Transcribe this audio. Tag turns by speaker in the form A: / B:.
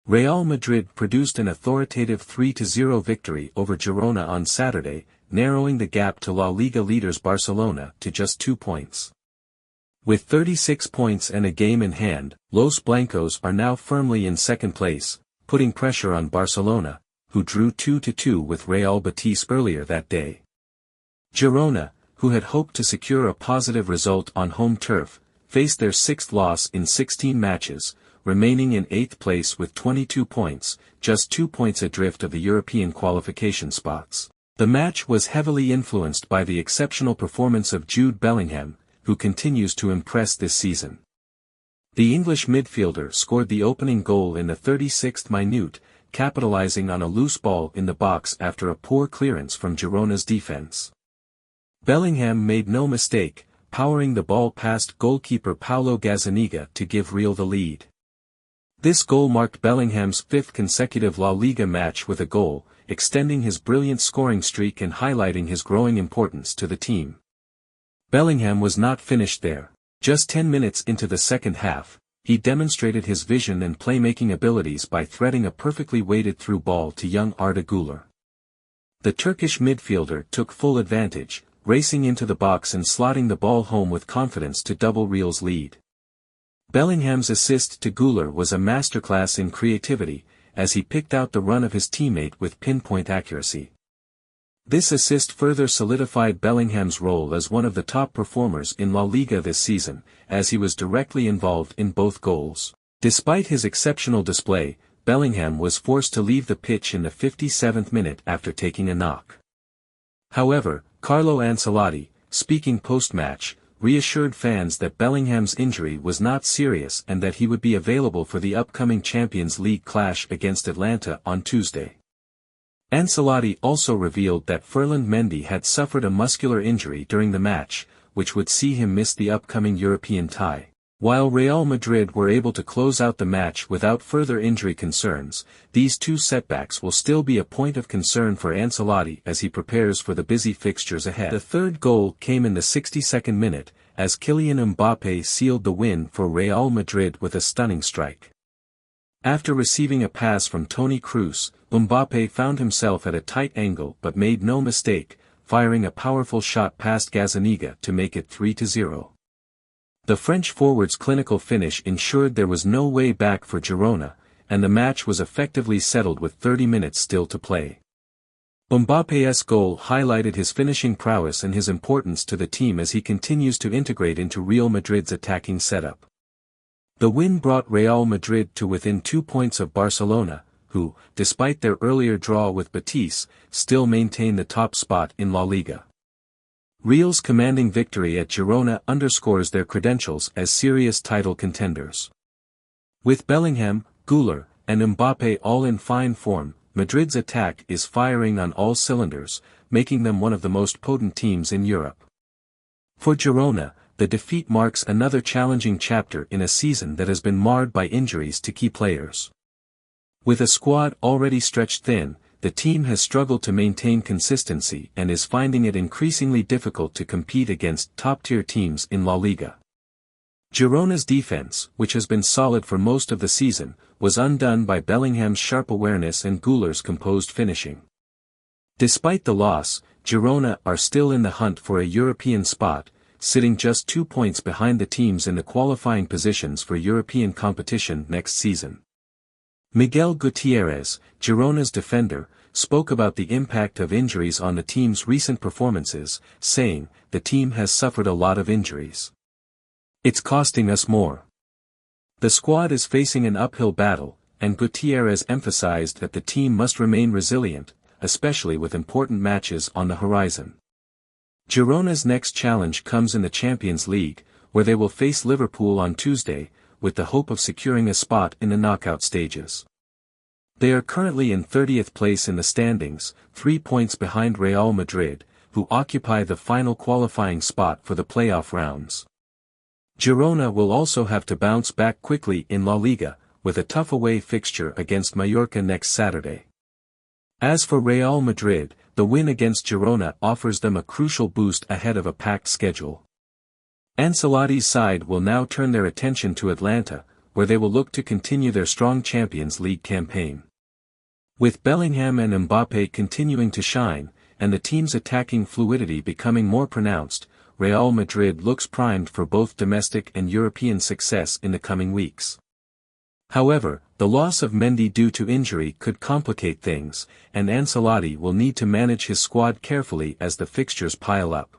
A: Real Madrid produced an authoritative 3-0 victory over Girona on Saturday, narrowing the gap to La Liga leaders Barcelona to just 2 points. With 36 points and a game in hand, Los Blancos are now firmly in second place, putting pressure on Barcelona, who drew 2-2 with Real Betis earlier that day. Girona, who had hoped to secure a positive result on home turf, faced their 6th loss in 16 matches, remaining in 8th place with 22 points, just 2 points adrift of the European qualification spots. The match was heavily influenced by the exceptional performance of Jude Bellingham, who continues to impress this season. The English midfielder scored the opening goal in the 36th minute, capitalizing on a loose ball in the box after a poor clearance from Girona's defense. Bellingham made no mistake, powering the ball past goalkeeper Paulo Gazzaniga to give Real the lead. This goal marked Bellingham's 5th consecutive La Liga match with a goal, extending his brilliant scoring streak and highlighting his growing importance to the team. Bellingham was not finished there. Just 10 minutes into the second half, he demonstrated his vision and playmaking abilities by threading a perfectly weighted through ball to young Arda Güler. The Turkish midfielder took full advantage, racing into the box and slotting the ball home with confidence to double Real's lead. Bellingham's assist to Güler was a masterclass in creativity, as he picked out the run of his teammate with pinpoint accuracy. This assist further solidified Bellingham's role as one of the top performers in La Liga this season, as he was directly involved in both goals. Despite his exceptional display, Bellingham was forced to leave the pitch in the 57th minute after taking a knock. However, Carlo Ancelotti, speaking post-match, reassured fans that Bellingham's injury was not serious and that he would be available for the upcoming Champions League clash against Atalanta on Tuesday. Ancelotti also revealed that Ferland Mendy had suffered a muscular injury during the match, which would see him miss the upcoming European tie. While Real Madrid were able to close out the match without further injury concerns, these two setbacks will still be a point of concern for Ancelotti as he prepares for the busy fixtures ahead. The third goal came in the 62nd minute, as Kylian Mbappé sealed the win for Real Madrid with a stunning strike. After receiving a pass from Toni Kroos, Mbappé found himself at a tight angle but made no mistake, firing a powerful shot past Gazzaniga to make it 3-0. The French forward's clinical finish ensured there was no way back for Girona, and the match was effectively settled with 30 minutes still to play. Mbappé's goal highlighted his finishing prowess and his importance to the team as he continues to integrate into Real Madrid's attacking setup. The win brought Real Madrid to within 2 points of Barcelona, who, despite their earlier draw with Betis, still maintain the top spot in La Liga. Real's commanding victory at Girona underscores their credentials as serious title contenders. With Bellingham, Güler, and Mbappé all in fine form, Madrid's attack is firing on all cylinders, making them one of the most potent teams in Europe. For Girona, the defeat marks another challenging chapter in a season that has been marred by injuries to key players. With a squad already stretched thin, the team has struggled to maintain consistency and is finding it increasingly difficult to compete against top-tier teams in La Liga. Girona's defense, which has been solid for most of the season, was undone by Bellingham's sharp awareness and Güler's composed finishing. Despite the loss, Girona are still in the hunt for a European spot, sitting just 2 points behind the teams in the qualifying positions for European competition next season. Miguel Gutiérrez, Girona's defender, spoke about the impact of injuries on the team's recent performances, saying, "The team has suffered a lot of injuries. It's costing us more." The squad is facing an uphill battle, and Gutiérrez emphasized that the team must remain resilient, especially with important matches on the horizon. Girona's next challenge comes in the Champions League, where they will face Liverpool on Tuesday, with the hope of securing a spot in the knockout stages. They are currently in 30th place in the standings, 3 points behind Real Madrid, who occupy the final qualifying spot for the playoff rounds. Girona will also have to bounce back quickly in La Liga, with a tough away fixture against Mallorca next Saturday. As for Real Madrid, the win against Girona offers them a crucial boost ahead of a packed schedule. Ancelotti's side will now turn their attention to Atalanta, where they will look to continue their strong Champions League campaign. With Bellingham and Mbappé continuing to shine, and the team's attacking fluidity becoming more pronounced, Real Madrid looks primed for both domestic and European success in the coming weeks. However, the loss of Mendy due to injury could complicate things, and Ancelotti will need to manage his squad carefully as the fixtures pile up.